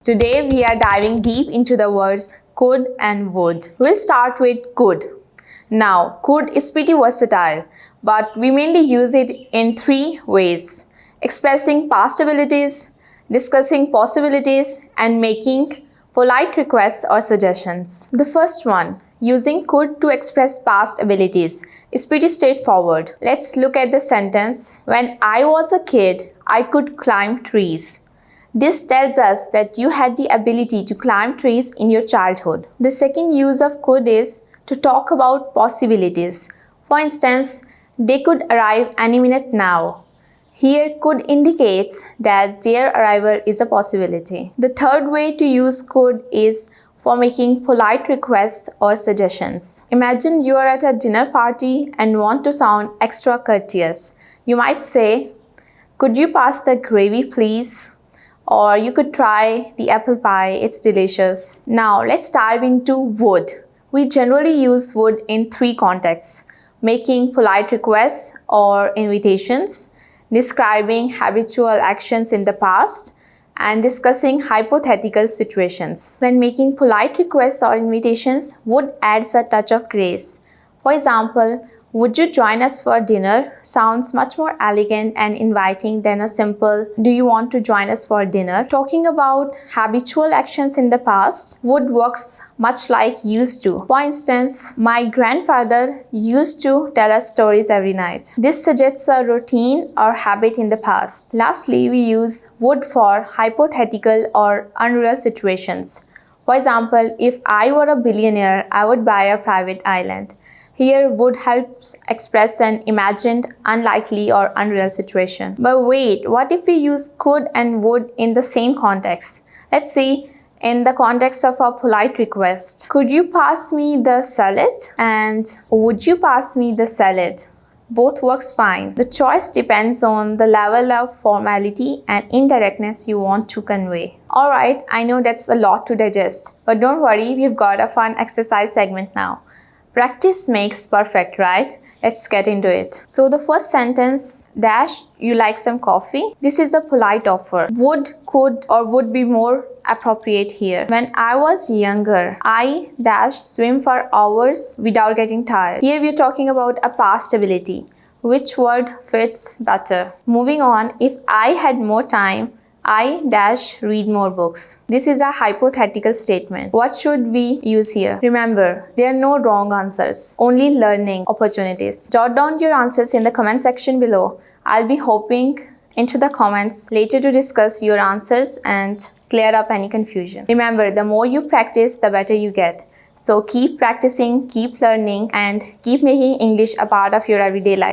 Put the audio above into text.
Today we are diving deep into the words could and would. We'll start with could. Now, could is pretty versatile, but we mainly use it in three ways: expressing past abilities, discussing possibilities, and making polite requests or suggestions. The first one, using could to express past abilities, is pretty straightforward. Let's look at the sentence. When I was a kid, I could climb trees. This tells us that you had the ability to climb trees in your childhood. The second use of could is to talk about possibilities. For instance, they could arrive any minute now. Here, could indicates that their arrival is a possibility. The third way to use could is for making polite requests or suggestions. Imagine you are at a dinner party and want to sound extra courteous. You might say, "Could you pass the gravy, please?" Or you could try the apple pie, it's delicious. Now let's dive into would. We generally use would in three contexts: making polite requests or invitations, describing habitual actions in the past, and discussing hypothetical situations. When making polite requests or invitations, would adds a touch of grace. For example, "Would you join us for dinner?" sounds much more elegant and inviting than a simple "Do you want to join us for dinner?" Talking about habitual actions in the past, would works much like used to. For instance, "My grandfather used to tell us stories every night." This suggests a routine or habit in the past. Lastly, we use would for hypothetical or unreal situations. For example, if I were a billionaire, I would buy a private island. Here, would helps express an imagined, unlikely, or unreal situation. But wait, what if we use could and would in the same context? Let's see, in the context of a polite request. Could you pass me the salad? And would you pass me the salad? Both works fine. The choice depends on the level of formality and indirectness you want to convey. Alright, I know that's a lot to digest, but don't worry, we've got a fun exercise segment now. Practice makes perfect, right? Let's get into it. So the first sentence, dash, "You like some coffee?" This is the polite offer. Would, could, or would be more appropriate here. When I was younger, I dash swim for hours without getting tired. Here we are talking about a past ability. Which word fits better? Moving on, if I had more time, I dash read more books. This is a hypothetical statement. What should we use here? Remember, there are no wrong answers, only learning opportunities. Jot down your answers in the comment section below. I'll be hopping into the comments later to discuss your answers and clear up any confusion. Remember, the more you practice, the better you get. So keep practicing, keep learning, and keep making English a part of your everyday life.